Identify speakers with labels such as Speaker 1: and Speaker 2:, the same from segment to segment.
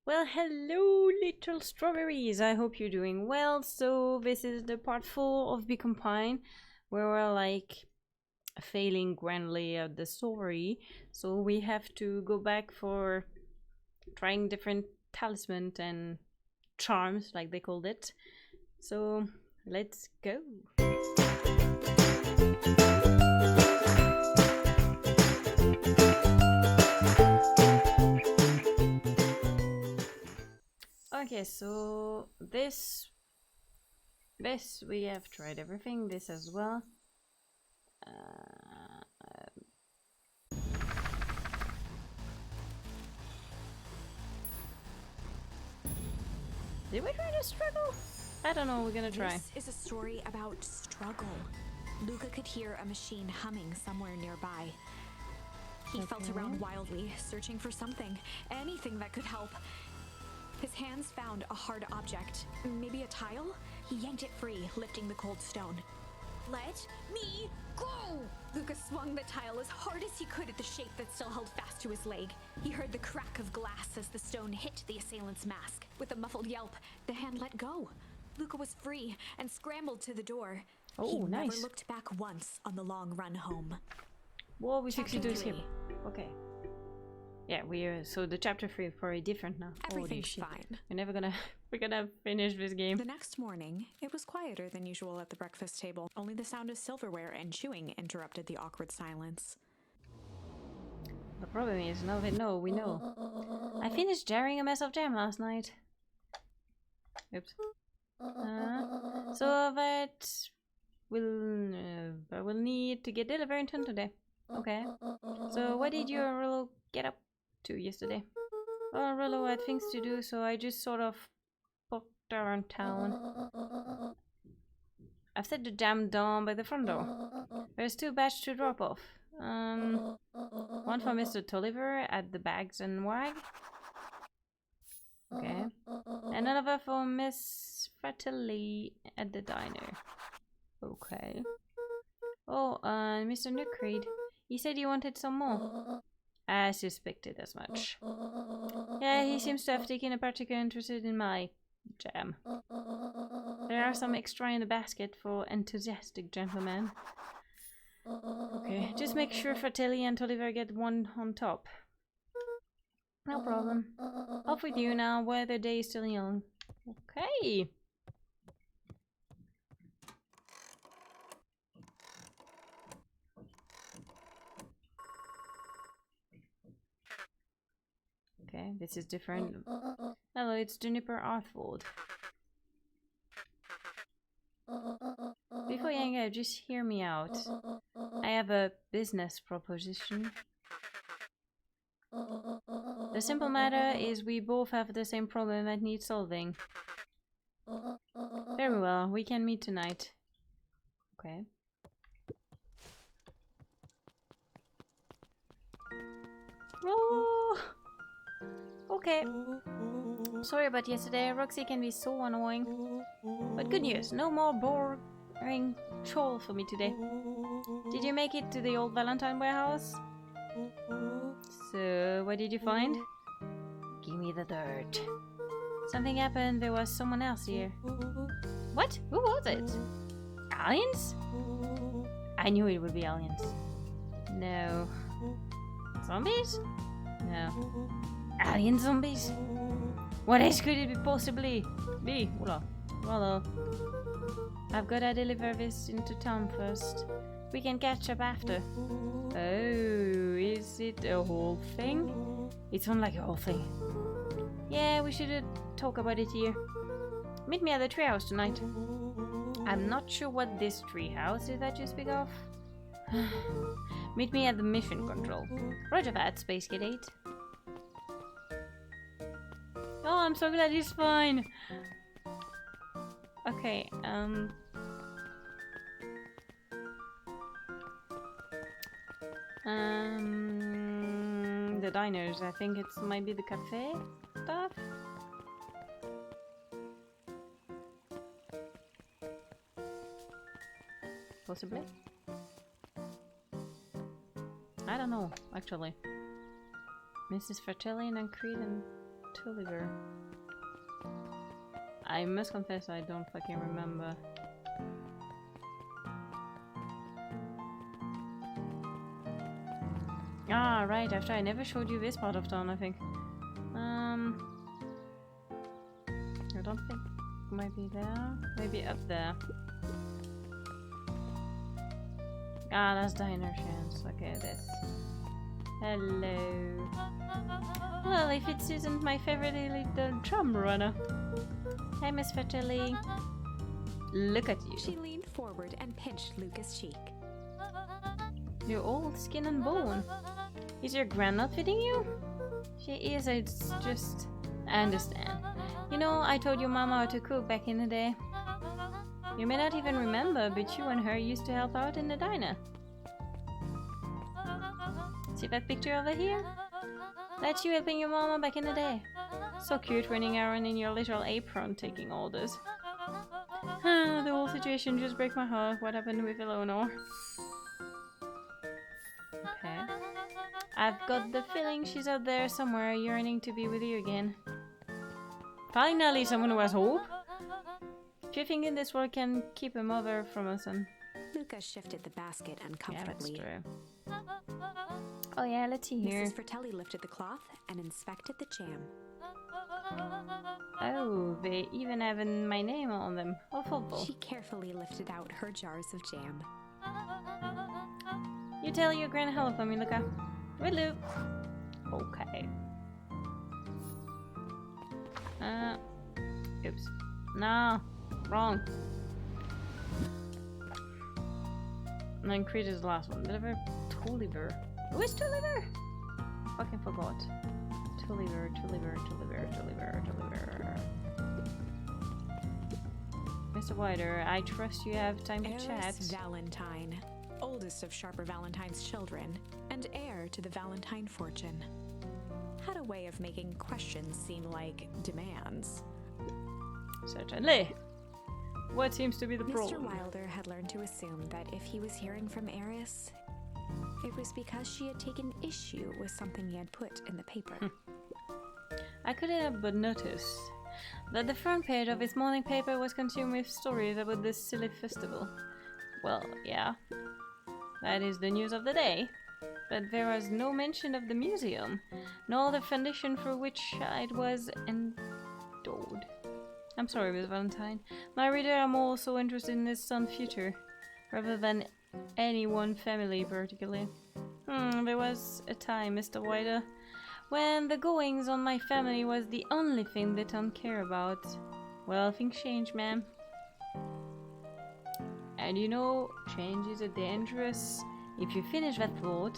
Speaker 1: Well, hello, little strawberries. I hope you're doing well. So this is the part 4 of Be Combine, where we're like failing grandly at the story. So we have to go back for trying different talisman and charms, like they called it. So let's go. Okay, so this we have tried everything. This as well. Did we try to struggle? I don't know. We're gonna try.
Speaker 2: This is a story about struggle. Luca could hear a machine humming somewhere nearby. He felt around wildly, searching for something, anything that could help. His hands found a hard object, maybe a tile? He yanked it free, lifting the cold stone. Let me go! Luca swung the tile as hard as he could at the shape that still held fast to his leg. He heard the crack of glass as the stone hit the assailant's mask. With a muffled yelp, the hand let go. Luca was free and scrambled to the door. He never looked back once on the long run home.
Speaker 1: Whoa, we succeeded here. Okay. Yeah, so the chapter 3 is probably different now.
Speaker 2: Everything's fine.
Speaker 1: We're gonna finish this game.
Speaker 2: The next morning, it was quieter than usual at the breakfast table. Only the sound of silverware and chewing interrupted the awkward silence.
Speaker 1: The problem is, now we know. I finished jarring a mess of jam last night. Oops. So that I will need to get delivered today. Okay. So what did your Rollo get up to yesterday? Well, Rollo had things to do, so I just sort of poked around town. I've set the jam down by the front door. There's 2 batches to drop off. One for Mr. Tolliver at the Bags and Wag. Okay. And another for Miss Fratelli at the diner. Okay. Oh, Mr. Nookreed. He said he wanted some more. I suspected as much. Yeah, he seems to have taken a particular interest in my jam. There are some extra in the basket for enthusiastic gentlemen. Okay, just make sure Fratelli and Tolliver get one on top. No problem. Off with you now, where the day is still young. Okay. Okay, this is different. Hello, it's Juniper Arthwold. Before you hang out, just hear me out. I have a business proposition. The simple matter is we both have the same problem that needs solving. Very well, we can meet tonight. Okay. Oh! Okay. Sorry about yesterday, Roxy can be so annoying. But good news, no more boring chore for me today. Did you make it to the old Valentine warehouse? So, what did you find? Give me the dirt. Something happened, there was someone else here. What? Who was it? Aliens? I knew it would be aliens. No. Zombies? No. Alien zombies? What else could it possibly be? Hola. Hello. I've gotta deliver this into town first. We can catch up after. Oh, is it a whole thing? It sounds like a whole thing. Yeah, we should talk about it here. Meet me at the treehouse tonight. I'm not sure what this treehouse is that you speak of. Meet me at the mission control. Roger that, Space Cadet. Oh, I'm so glad he's fine. Okay, the diners. I think it might be the cafe stuff. Possibly. I don't know, actually. Mrs. Fratelli and Creed and Tulliver? I must confess I don't fucking remember. Ah, right, after I never showed you this part of town, I think. I don't think it might be there. Maybe up there. Ah, that's Diner Chance. Okay, this. Hello. Well, if it isn't my favorite little drum runner. Hey, Miss Fertelli. Look at you.
Speaker 2: She leaned forward and pinched Luca's cheek.
Speaker 1: You're old skin and bone. Is your grand not fitting you? She is, it's just... I understand. You know, I told your mama how to cook back in the day. You may not even remember, but you and her used to help out in the diner. See that picture over here? That's you helping your mama back in the day. So cute running around in your little apron taking orders. The whole situation just breaks my heart. What happened with Eleanor? Okay. I've got the feeling she's out there somewhere yearning to be with you again. Finally, someone who has hope. Do you think in this world can keep a mother from us? And
Speaker 2: Luca shifted the basket uncomfortably.
Speaker 1: yeah, that's true. Oh yeah, let's see here.
Speaker 2: Mrs. Fratelli lifted the cloth and inspected the jam.
Speaker 1: Oh, they even have my name on them. How thoughtful.
Speaker 2: She carefully lifted out her jars of jam.
Speaker 1: You tell your grand hello for me, Luca. Will do. Okay. Oops. No. Wrong. And then Creed is the last one. Deliver Tulliver. Who is Tulliver? Fucking forgot. Tulliver. Mr. Wider, I trust you have time to chat.
Speaker 2: Dearest Valentine, oldest of Sharper Valentine's children, and heir to the Valentine fortune, had a way of making questions seem like demands.
Speaker 1: Certainly. What seems to be the problem?
Speaker 2: Mr. Wilder had learned to assume that if he was hearing from Eris, it was because she had taken issue with something he had put in the paper.
Speaker 1: I couldn't help but notice that the front page of his morning paper was consumed with stories about this silly festival. Well, yeah, that is the news of the day. But there was no mention of the museum, nor the foundation for which it was endowed. I'm sorry, Miss Valentine. My reader, I'm also interested in his son's future, rather than any one family particularly. There was a time, Mr. Wider, when the goings on my family was the only thing that I care about. Well, things change, ma'am. And you know, change is a dangerous... If you finish that thought,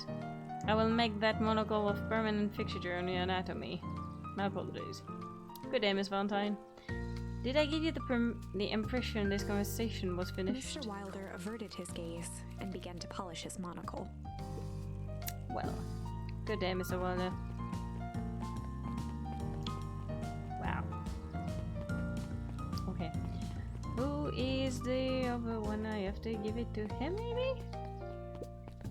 Speaker 1: I will make that monocle of permanent fixture on your anatomy. My apologies. Good day, Miss Valentine. Did I give you the impression this conversation was finished?
Speaker 2: Mr. Wilder averted his gaze and began to polish his monocle.
Speaker 1: Well, good day, Mr. Wilder. Wow. Okay. Who is the other one? I have to give it to him, maybe?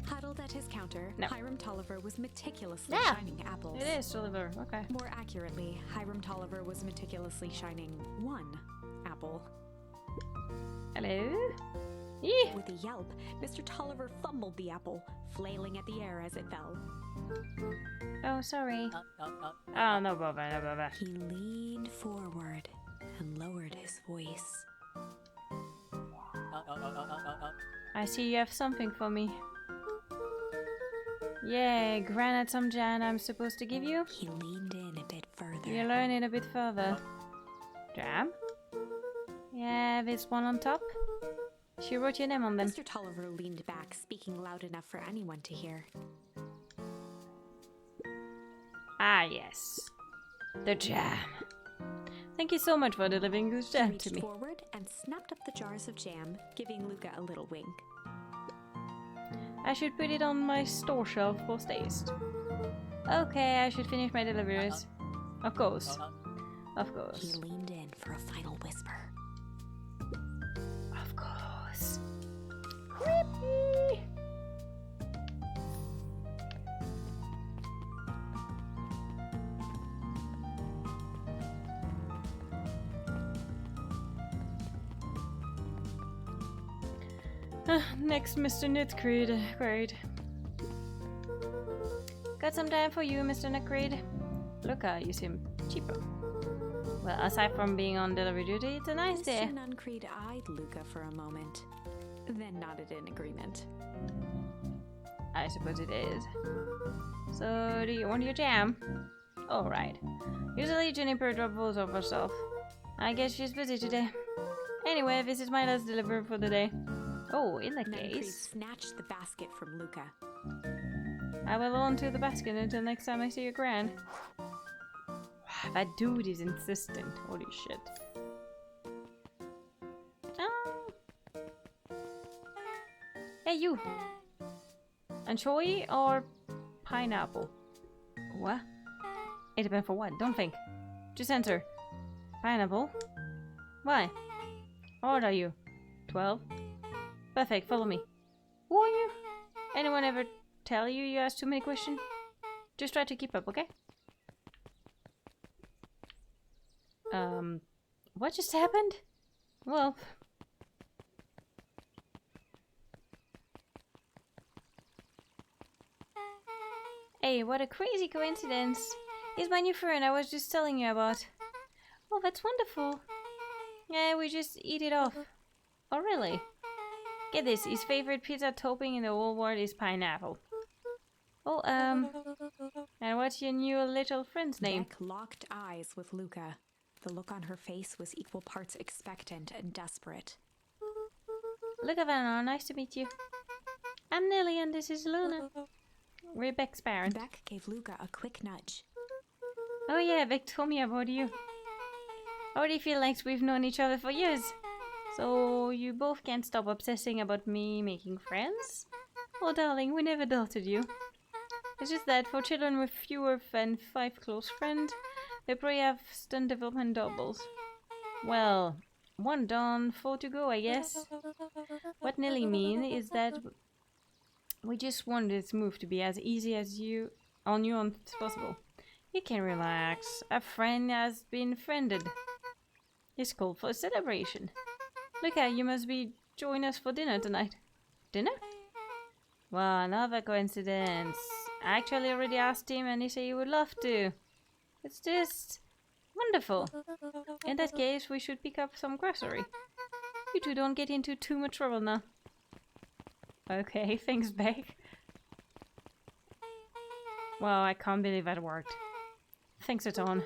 Speaker 2: Huddled at his counter,
Speaker 1: No.
Speaker 2: Hiram Tolliver was meticulously
Speaker 1: Yeah,
Speaker 2: shining apples.
Speaker 1: It is Tulliver. Okay.
Speaker 2: More accurately, Hiram Tolliver was meticulously shining one apple.
Speaker 1: Hello? Eeh.
Speaker 2: With a yelp, Mr. Tolliver fumbled the apple, flailing at the air as it fell.
Speaker 1: Oh, sorry. Oh, no bother, no bother.
Speaker 2: He leaned forward and lowered his voice.
Speaker 1: I see you have something for me. Yeah, granite some jam I'm supposed to give you?
Speaker 2: He leaned in a bit further.
Speaker 1: You learn it a bit further. Jam? Yeah, this one on top? She wrote your name on them.
Speaker 2: Mr. Tolliver leaned back, speaking loud enough for anyone to hear.
Speaker 1: Ah, yes. The jam. Thank you so much for delivering this
Speaker 2: He
Speaker 1: jam
Speaker 2: reached
Speaker 1: to me.
Speaker 2: forward and snapped up the jars of jam, giving Luca a little wink.
Speaker 1: I should put it on my store shelf for taste. Okay, I should finish my deliveries. Of course. Of
Speaker 2: He
Speaker 1: course.
Speaker 2: leaned in for a final whisper.
Speaker 1: Of course. Creepy! Next, Mr. Nitcreed. Great. Got some time for you, Mr. Nitcreed. Look, you seem cheaper. Well, aside from being on delivery duty, it's a nice day.
Speaker 2: Mr. Nuncreed eyed Luca for a moment, then nodded in agreement.
Speaker 1: I suppose it is. So, do you want your jam? Alright. Usually Juniper drops off herself. I guess she's busy today. Anyway, this is my last delivery for the day. Oh, in that
Speaker 2: Nuncreed
Speaker 1: case,
Speaker 2: snatched the basket from Luca.
Speaker 1: I will hold on to the basket until next time I see your grand. That dude is insistent. Holy shit. Oh. Hey, you. Anchovy or pineapple? What? It depends for what? Don't think. Just answer. Pineapple? Why? How old are you? 12? Perfect, follow me. Who are you? Anyone ever tell you you ask too many questions? Just try to keep up, okay? What just happened? Well... Hey, what a crazy coincidence. He's my new friend I was just telling you about. Oh, that's wonderful. Yeah, we just eat it off. Oh, really? Get this, his favorite pizza topping in the whole world is pineapple. Oh, and what's your new little friend's name?
Speaker 2: Beck locked eyes with Luca. The look on her face was equal parts expectant and desperate.
Speaker 1: Look at that, nice to meet you. I'm Nelly and this is Luna. We're Beck's parent.
Speaker 2: Beck gave Luca a quick nudge.
Speaker 1: Oh yeah, Beck told me about you. I already feel like we've known each other for years. So you both can't stop obsessing about me making friends? Oh darling, we never doubted you. It's just that for children with fewer than 5 close friends, they probably have stunt development doubles. Well, 1 done, 4 to go, I guess. What Nelly mean is that we just want this move to be as easy as on you as possible. You can relax. A friend has been friended. It's called for a celebration. Look, you must be join us for dinner tonight. Dinner? Well, another coincidence. I actually already asked him and he said he would love to. It's just wonderful. In that case, we should pick up some grocery. You two don't get into too much trouble now. Okay, thanks, Beck. Wow, I can't believe that worked. Thanks a ton.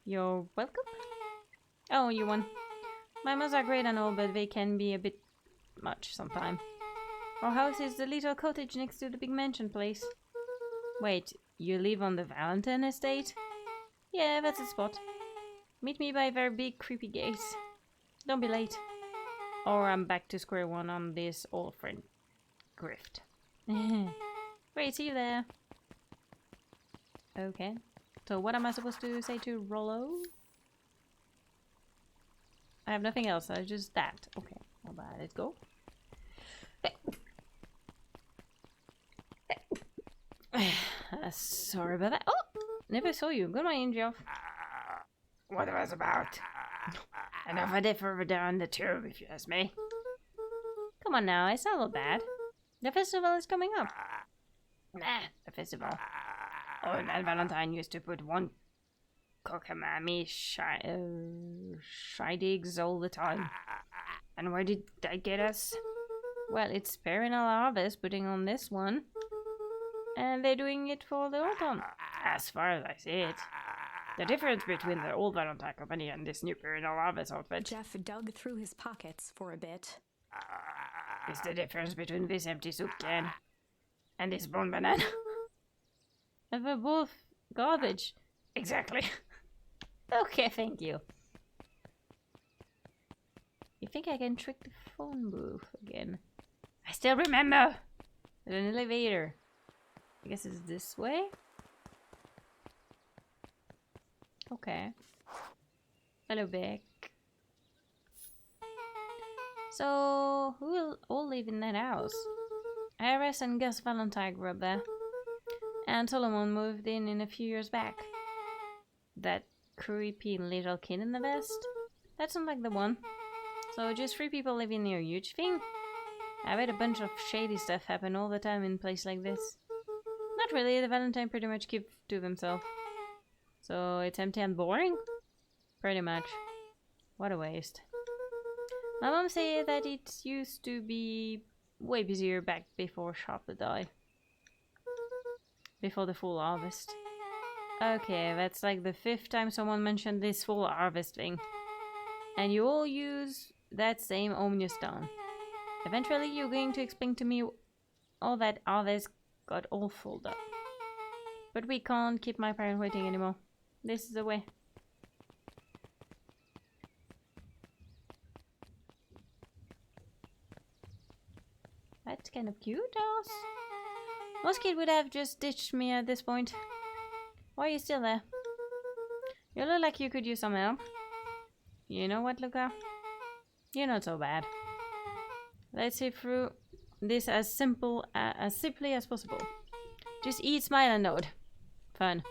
Speaker 1: You're welcome? Oh, you won. Mamas are great and all, but they can be a bit much sometime. Our house is the little cottage next to the big mansion place. Wait, you live on the Valentine estate? Yeah, that's the spot. Meet me by a very big creepy gates. Don't be late. Or I'm back to square one on this old friend grift. Great, see you there. Okay. So what am I supposed to say to Rollo? I have nothing else, just that. Okay, well, let's go. Sorry about that. Oh! Never saw you. Good morning, Geoff.
Speaker 3: What it was about?
Speaker 1: Another day further down the tube, if you ask me. Come on now, it's not all bad. The festival is coming up. Nah, the festival. Oh, that Valentine used to put one cockamamie shindigs all the time. And where did that get us? Well, it's Perennial Harvest putting on this one. And they're doing it for the autumn, as far as I see it. The difference between the old Valentine company and this new Perennial Harvest outfit
Speaker 2: Jeff dug through his pockets for a bit.
Speaker 1: is the difference between this empty soup can and this bone banana. And they're both garbage. Exactly. Okay, thank you. You think I can trick the phone booth again? I still remember! There's an elevator. I guess it's this way? Okay. Hello, Beck. So, who will all live in that house? Iris and Gus Valentine grew up there. And Solomon moved in a few years back. That creepy little kid in the vest? That's not like the one. So just 3 people living near you, huge thing? I bet a bunch of shady stuff happen all the time in a place like this. Not really, the Valentine pretty much keep to themselves. So it's empty and boring? Pretty much. What a waste. My mom said that it used to be way busier back before Sharply died. Before the full harvest. Okay, that's like the 5th time someone mentioned this full harvest thing. And you all use that same ominous tone. Eventually you're going to explain to me all that harvest got all filled up. But we can't keep my parents waiting anymore. This is the way. That's kind of cute, Alice. Most kids would have just ditched me at this point. Why are you still there? You look like you could use some help. You know what, Luca? You're not so bad. Let's see through this as simply as possible. Just eat, smile, and nod. Fun.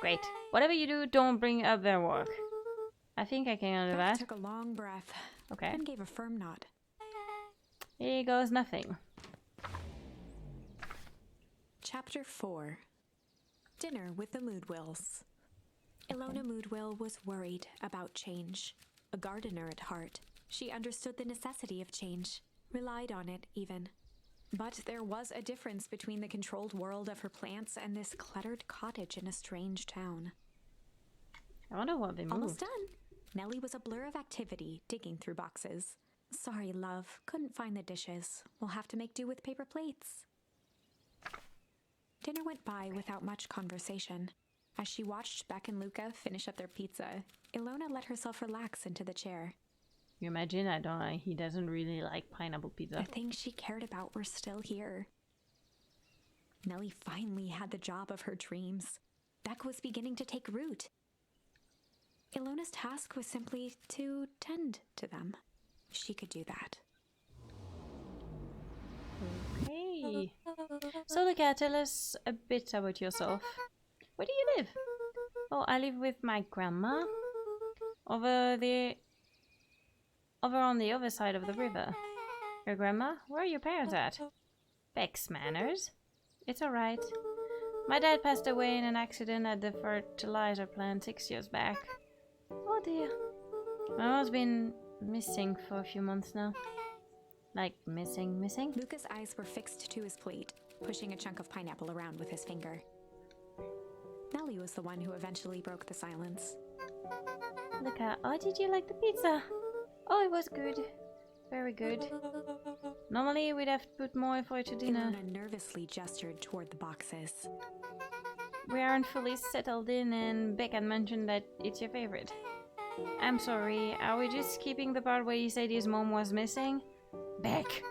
Speaker 1: Great. Whatever you do, don't bring up their work. I think I can handle
Speaker 2: Beck
Speaker 1: that.
Speaker 2: took a long breath.
Speaker 1: Okay.
Speaker 2: Then gave a firm nod.
Speaker 1: Here goes nothing.
Speaker 2: Chapter 4. Dinner with the Moodwills. Ilona Moodwill was worried about change. A gardener at heart, she understood the necessity of change, relied on it even. But there was a difference between the controlled world of her plants and this cluttered cottage in a strange town.
Speaker 1: I wonder what they moved.
Speaker 2: Almost done. Nellie was a blur of activity, digging through boxes. Sorry, love. Couldn't find the dishes. We'll have to make do with paper plates. Dinner went by without much conversation. As she watched Beck and Luca finish up their pizza, Ilona let herself relax into the chair.
Speaker 1: You imagine? He doesn't really like pineapple pizza.
Speaker 2: The things she cared about were still here. Nellie finally had the job of her dreams. Beck was beginning to take root. Ilona's task was simply to tend to them. She could do that.
Speaker 1: Okay. So, Luca, tell us a bit about yourself. Where do you live? Oh, I live with my grandma. Over on the other side of the river. Your grandma? Where are your parents at? Beck's Manors. It's alright. My dad passed away in an accident at the fertilizer plant 6 years back. Oh dear. My mom's been missing for a few months now. Like, missing?
Speaker 2: Luca's eyes were fixed to his plate, pushing a chunk of pineapple around with his finger. Nellie was the one who eventually broke the silence.
Speaker 1: Luca, oh, did you like the pizza? Oh, it was good. Very good. Normally, we'd have to put more effort to dinner.
Speaker 2: Ilona nervously gestured toward the boxes.
Speaker 1: We aren't fully settled in, and Beck had mentioned that it's your favorite. I'm sorry, are we just skipping the part where he said his mom was missing? Beck!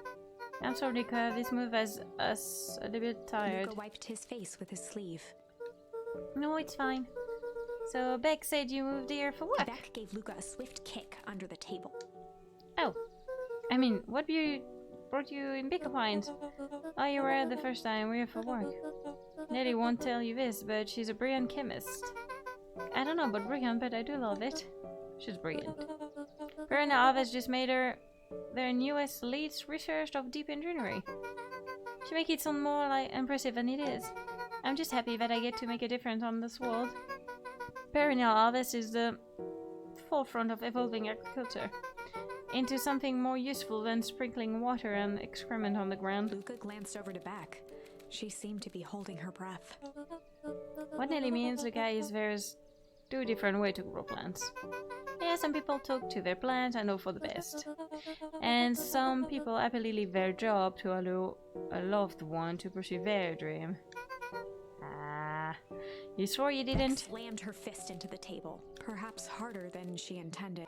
Speaker 1: I'm sorry, Luca, this move has us a little bit tired.
Speaker 2: Luca wiped his face with his sleeve.
Speaker 1: No, it's fine. So, Beck said you moved here for work?
Speaker 2: Beck gave Luca a swift kick under the table.
Speaker 1: Oh. I mean, what brought you in Beck Pines? Oh, you were the first time we were here for work. Nellie won't tell you this, but she's a brilliant chemist. I don't know about brilliant, but I do love it. She's brilliant. Her and Alves just made her their newest lead research of deep engineering. She make it sound more like impressive than it is. I'm just happy that I get to make a difference on this world. Perennial harvest is the forefront of evolving agriculture into something more useful than sprinkling water and excrement on the ground.
Speaker 2: Luca glanced over to Beck. She seemed to be holding her breath.
Speaker 1: What Nelly means, Luca, is there's two different ways to grow plants. Yeah, some people talk to their plants and hope for the best. And some people happily leave their job to allow a loved one to pursue their dream. Ah, you swore you didn't?
Speaker 2: Beck slammed her fist into the table, perhaps harder than she intended.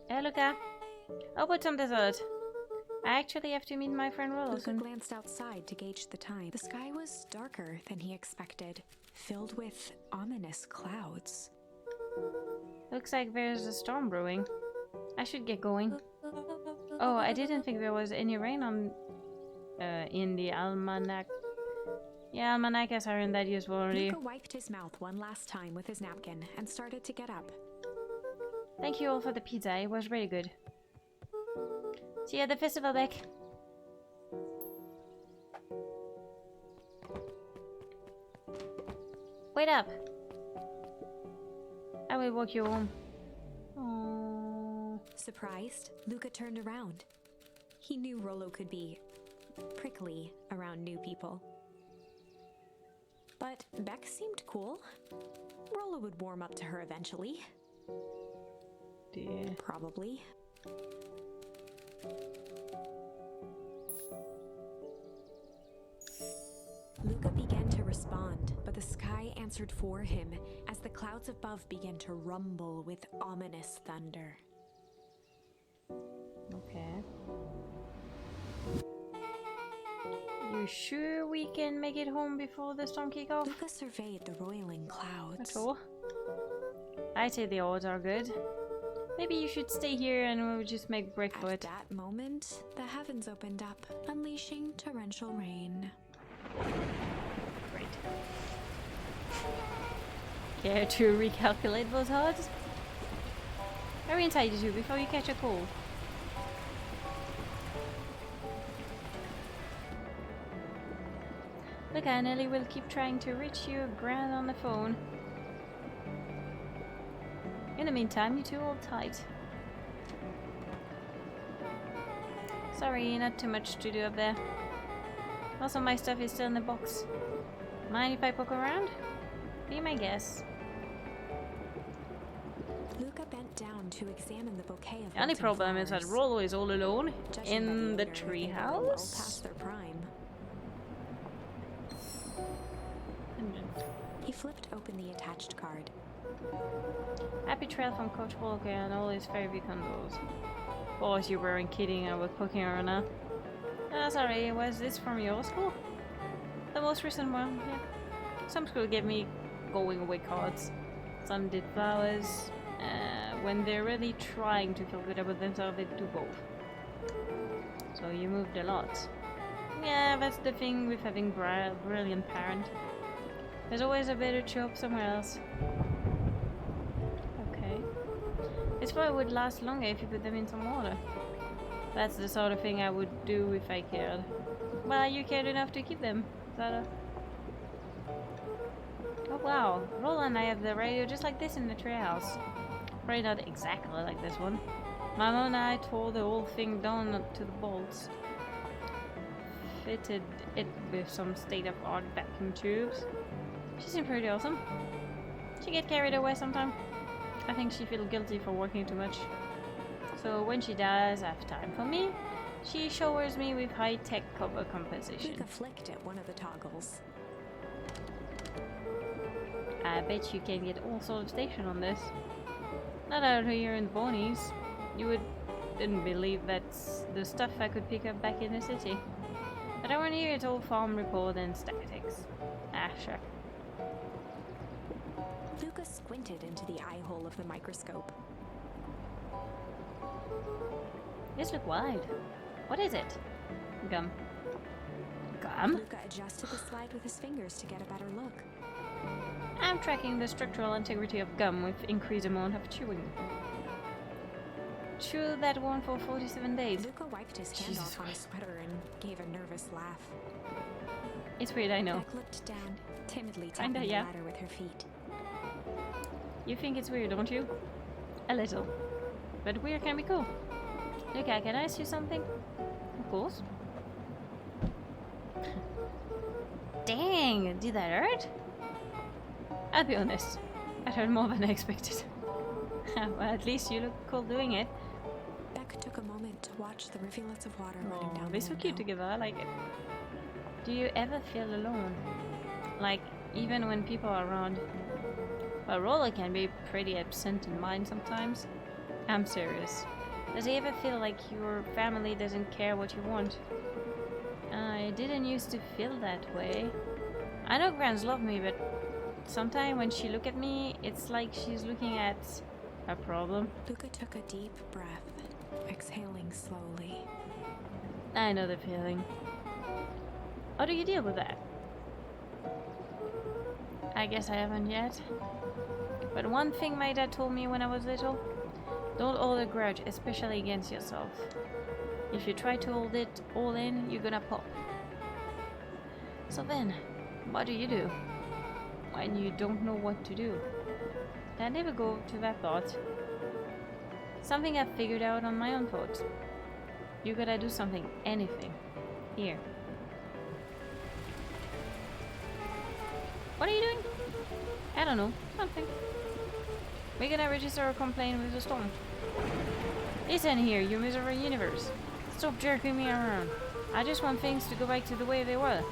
Speaker 1: Hey, Luca. I'll put some dessert. I actually have to meet my friend
Speaker 2: Luca
Speaker 1: Wilson.
Speaker 2: glanced outside to gauge the time. The sky was darker than he expected, filled with ominous clouds.
Speaker 1: Looks like there's a storm brewing. I should get going. Oh, I didn't think there was any rain on in the almanac. Yeah, almanacs aren't that useful already.
Speaker 2: Luca wiped his mouth one last time with his napkin and started to get up.
Speaker 1: Thank you all for the pizza. It was really good. See you at the festival, Beck. Wait up! I will walk you home. Oh.
Speaker 2: Surprised, Luca turned around. He knew Rollo could be prickly around new people. But Beck seemed cool. Rollo would warm up to her eventually.
Speaker 1: Dear.
Speaker 2: Probably. Luca began to respond, but the sky answered for him as the clouds above began to rumble with ominous thunder.
Speaker 1: Okay. You sure we can make it home before the storm kick off?
Speaker 2: Luca surveyed the roiling clouds.
Speaker 1: That's all. I'd say the odds are good. Maybe you should stay here and we'll just make break for
Speaker 2: At
Speaker 1: it.
Speaker 2: that moment, the heavens opened up, unleashing torrential rain.
Speaker 1: Great. Care to recalculate those odds? Hurry inside, you two, before you catch a cold. Look, Nelly will keep trying to reach you grand on the phone. In the meantime, you two hold tight. Sorry, not too much to do up there. Most of my stuff is still in the box. Mind if I poke around? Be my guest.
Speaker 2: Luca bent down to examine the bouquet of
Speaker 1: The only
Speaker 2: wilting
Speaker 1: problem is that
Speaker 2: flowers.
Speaker 1: Rollo is all alone
Speaker 2: Judging
Speaker 1: in
Speaker 2: by
Speaker 1: the
Speaker 2: odor, they were well
Speaker 1: treehouse.
Speaker 2: past their prime. He flipped open the attached card.
Speaker 1: Happy trail from Coach Walker and all his favorite condos. Boys, you weren't kidding, I was poking around now. Ah, sorry, was this from your school? The most recent one, yeah. Some school gave me going away cards. Some did flowers. When they're really trying to feel good about themselves, they do both. So you moved a lot. Yeah, that's the thing with having brilliant parent. There's always a better job somewhere else. Okay. This probably would last longer if you put them in some water. That's the sort of thing I would do if I cared. Well, you cared enough to keep them. Is that a... Oh wow, Rolla and I have the radio just like this in the treehouse. Probably not exactly like this one. My mom and I tore the whole thing down to the bolts. Fitted it with some state-of-art vacuum tubes. She seemed pretty awesome. She get carried away sometime. I think she feels guilty for working too much. So when she does have time for me, she showers me with high-tech cover compensation.
Speaker 2: Luca flicked at one of the toggles.
Speaker 1: I bet you can get all sorts of station on this. Not out here in the Bonies. You didn't believe that's the stuff I could pick up back in the city. But around here it's all farm report and statistics. Ah, sure.
Speaker 2: Luca squinted into the eye hole of the microscope.
Speaker 1: This look wide. What is it? Gum. Gum?
Speaker 2: Luca adjusted the slide with his fingers to get a better look.
Speaker 1: I'm tracking the structural integrity of gum with increased amount of chewing. Chew that one for 47 days.
Speaker 2: Luca wiped his hand
Speaker 1: Jesus
Speaker 2: off on his
Speaker 1: Christ.
Speaker 2: sweater and gave a nervous laugh.
Speaker 1: It's weird, I know.
Speaker 2: Beck looked down, timidly tapping
Speaker 1: Kinda,
Speaker 2: the
Speaker 1: yeah.
Speaker 2: ladder with her feet.
Speaker 1: You think it's weird, don't you? A little. But weird can be cool. Luca, can I ask you something? Of course. Dang, did that hurt? I'll be honest. That hurt more than I expected. Well, at least you look cool doing it.
Speaker 2: Beck took a moment to watch the rivulets of water running
Speaker 1: Oh,
Speaker 2: down
Speaker 1: they're
Speaker 2: the
Speaker 1: so cute
Speaker 2: window.
Speaker 1: together, I like it. Do you ever feel alone? Like, even when people are around? Well, Roller can be pretty absent in mind sometimes. I'm serious. Does he ever feel like your family doesn't care what you want? I didn't used to feel that way. I know Grans love me, but sometimes when she look at me, it's like she's looking at a problem.
Speaker 2: Luca took a deep breath, exhaling slowly.
Speaker 1: I know the feeling. How do you deal with that? I guess I haven't yet. But one thing my dad told me when I was little, don't hold a grudge, especially against yourself. If you try to hold it all in, you're gonna pop. So then, what do you do? when you don't know what to do. I never go to that thought. Something I've figured out on my own thought. You gotta do something, anything. Here. What are you doing? I don't know. Something. We're gonna register a complaint with the storm. Listen here, you miserable universe. Stop jerking me around. I just want things to go back to the way they were.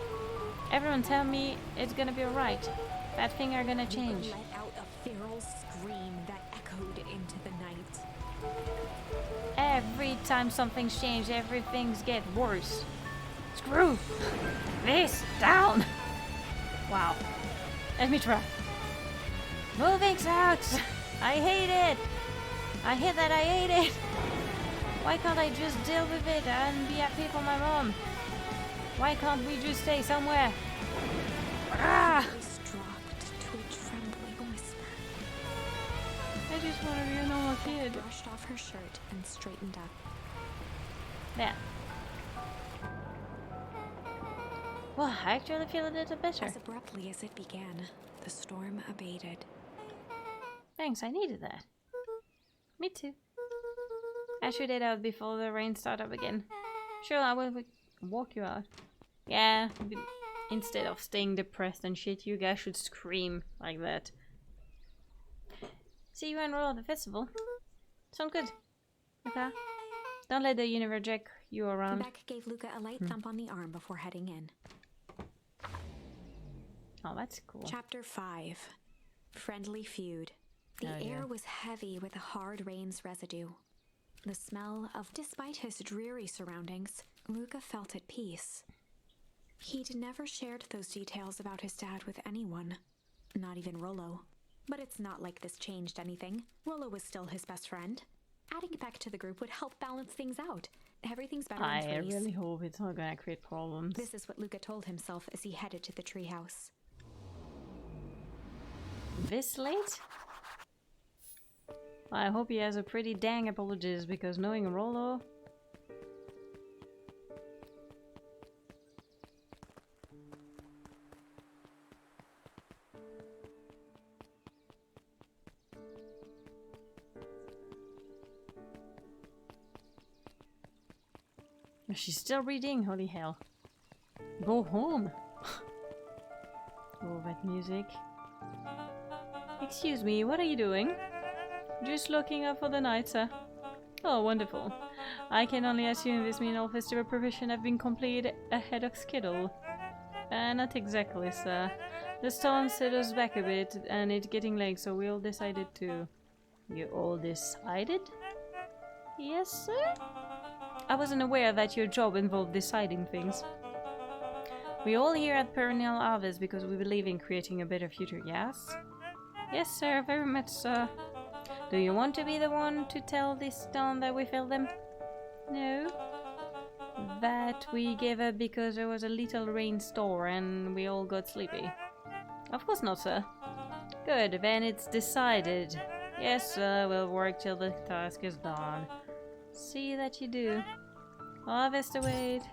Speaker 1: Everyone tell me it's gonna be alright. That thing are gonna change.
Speaker 2: Let out a feral scream that echoed into the night.
Speaker 1: Every time something's changed, everything's get worse. Screw this down. Wow. Let me try. Moving sucks. I hate it. I hate that I hate it. Why can't I just deal with it and be happy for my mom? Why can't we just stay somewhere? Ah!
Speaker 2: Voice dropped to a trembling whisper.
Speaker 1: I just want to be a normal kid.
Speaker 2: Brushed off her shirt and straightened up.
Speaker 1: There. Well, I actually feel a little better.
Speaker 2: As abruptly as it began, the storm abated.
Speaker 1: Thanks, I needed that. Me too. I should head out before the rain starts up again. Sure, I will walk you out. Yeah, instead of staying depressed and shit, you guys should scream like that. See you enroll at the festival. Sound good? Okay. Don't let the universe jack you around.
Speaker 2: Beck gave Luca a light thump on the arm before heading in.
Speaker 1: Oh, that's cool.
Speaker 2: Chapter 5. Friendly Feud. The air was heavy with a hard rain's residue. The smell of, despite his dreary surroundings, Luca felt at peace. He'd never shared those details about his dad with anyone, not even Rollo. But it's not like this changed anything. Rollo was still his best friend. Adding Beck to the group would help balance things out. Everything's better in threes.
Speaker 1: I really hope it's not gonna create problems.
Speaker 2: This is what Luca told himself as he headed to the treehouse.
Speaker 1: This late? I hope he has a pretty dang apologies, because knowing Rollo... She's still reading, holy hell. Go home! Oh, that music. Excuse me, what are you doing? Just looking up for the night, sir. Oh, wonderful. I can only assume this means all festival preparations have been completed ahead of schedule. Not exactly, sir. The storm set us back a bit, and it's getting late, so we all decided to... You all decided? Yes, sir? I wasn't aware that your job involved deciding things. We all here at Perennial Harvest because we believe in creating a better future, yes? Yes, sir, very much so. Do you want to be the one to tell this town that we failed them? No? That we gave up because there was a little rainstorm and we all got sleepy? Of course not, sir. Good, then it's decided. Yes, sir, we'll work till the task is done. See that you do. Harvest await.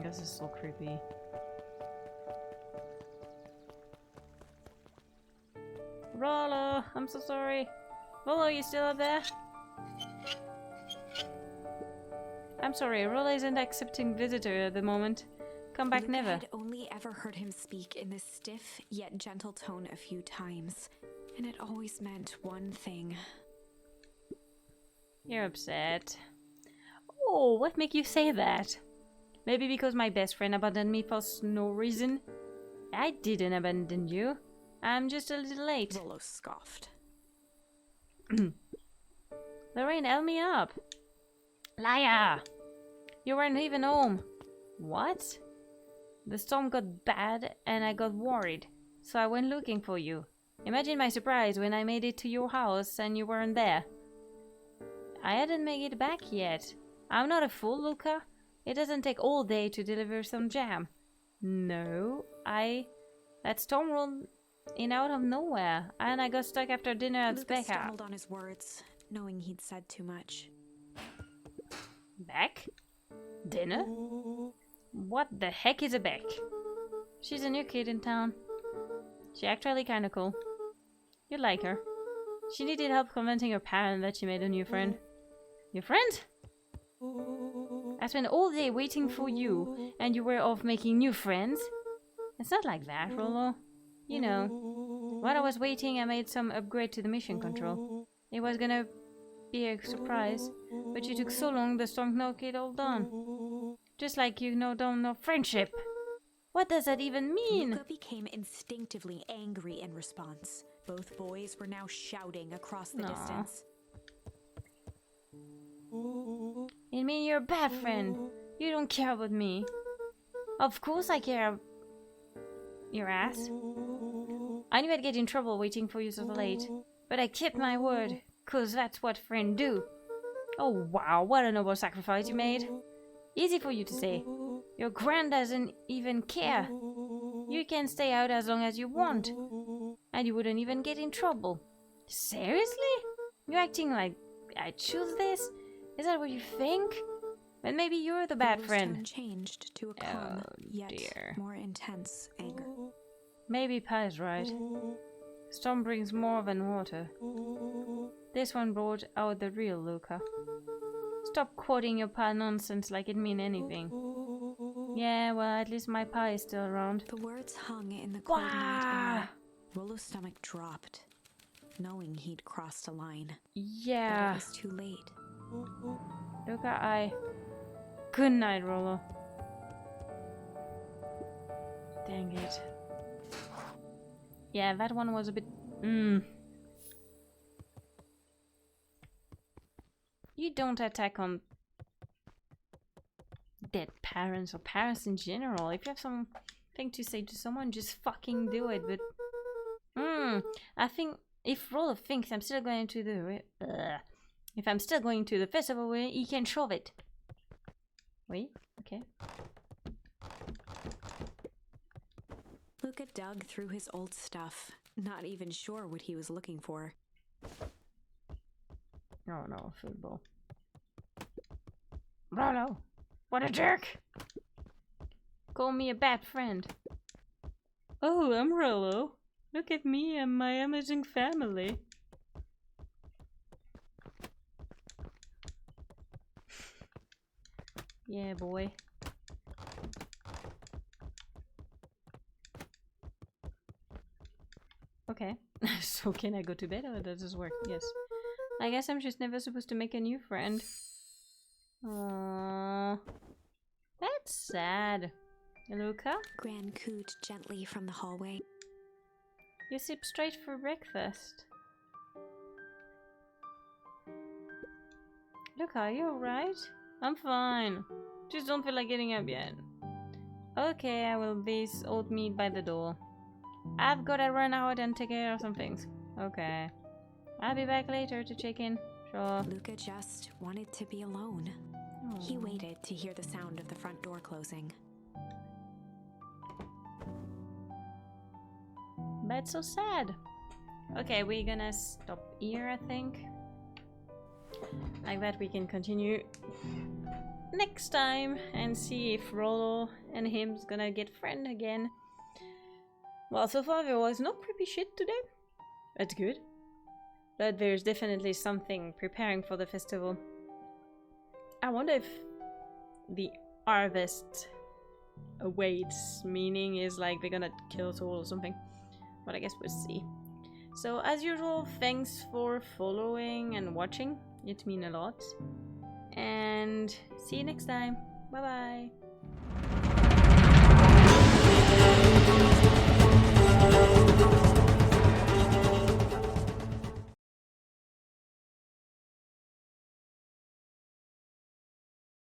Speaker 1: This is so creepy. Rollo, I'm so sorry. Rollo, you still up there? I'm sorry, Rollo isn't accepting visitor at the moment. Come back
Speaker 2: Luca
Speaker 1: never.
Speaker 2: had only ever heard him speak in this stiff yet gentle tone a few times, and it always meant one thing.
Speaker 1: You're upset. Oh, what make you say that? Maybe because my best friend abandoned me for no reason? I didn't abandon you. I'm just a little late.
Speaker 2: Rollo scoffed.
Speaker 1: Lorraine, help me up. Liar! You weren't even home. What? The storm got bad and I got worried, so I went looking for you. Imagine my surprise when I made it to your house and you weren't there. I hadn't made it back yet. I'm not a fool, Luca. It doesn't take all day to deliver some jam. No, that storm rolled in out of nowhere, and I got stuck after dinner at
Speaker 2: Luca
Speaker 1: Beck.
Speaker 2: stumbled on his words, knowing he'd said too much.
Speaker 1: Beck? Dinner? What the heck is a Beck? She's a new kid in town. She's actually kinda cool. You'd like her. She needed help convincing her parents that she made a new friend. Your friend? I spent all day waiting for you, and you were off making new friends? It's not like that, Rollo. You know, while I was waiting, I made some upgrade to the mission control. It was gonna be a surprise, but you took so long the storm knocked it all down. Just like you know, don't know friendship. What does that even mean?
Speaker 2: Luca became instinctively angry in response. Both boys were now shouting across the distance.
Speaker 1: It means you're a bad friend. You don't care about me. Of course I care. Your ass. I knew I'd get in trouble waiting for you so late, but I kept my word, 'cause that's what friends do. Oh wow, what a noble sacrifice you made. Easy for you to say. Your grand doesn't even care. You can stay out as long as you want, and you wouldn't even get in trouble. Seriously? You're acting like I choose this? Is that what you think? Then maybe you're the bad friend.
Speaker 2: Tone changed to a calm, yet more intense anger.
Speaker 1: Maybe Pie's right. Storm brings more than water. This one brought out the real Luca. Stop quoting your Pa nonsense like it mean anything. Yeah, well, at least my Pa is still around.
Speaker 2: The words hung in the cold night air. Rollo's stomach dropped, knowing he'd crossed a line.
Speaker 1: Yeah.
Speaker 2: But it was too late.
Speaker 1: Luca, Good night, Rollo. Dang it. Yeah, that one was a bit... You don't attack on dead parents or parents in general. If you have something to say to someone, just fucking do it. But I think if Rollo thinks I'm still going to if I'm still going to the festival, he can shove it. Wait, okay.
Speaker 2: Luca dug through his old stuff, not even sure what he was looking for.
Speaker 1: Oh no, football.
Speaker 3: Rollo, what a jerk!
Speaker 1: Call me a bad friend. Oh, I'm Rollo. Look at me and my amazing family. Yeah, boy. Okay. So can I go to bed or does this work? Yes. I guess I'm just never supposed to make a new friend. Aww. That's sad. Luca?
Speaker 2: Gran cooed gently from the hallway.
Speaker 1: You sleep straight for breakfast. Luca, are you alright? I'm fine. Just don't feel like getting up yet. Okay, I will be old meat by the door. I've gotta run out and take care of some things. Okay. I'll be back later to check in. Sure.
Speaker 2: Luca just wanted to be alone.
Speaker 1: Aww.
Speaker 2: He waited to hear the sound of the front door closing.
Speaker 1: That's so sad. Okay, we're gonna stop here, I think. Like that we can continue next time and see if Rollo and him's gonna get friend again. Well, so far there was no creepy shit today. That's good. But there's definitely something preparing for the festival. I wonder if the harvest awaits, meaning is like they're gonna kill us all or something. But I guess we'll see. So as usual, thanks for following and watching. It means a lot. And see you next time. Bye bye.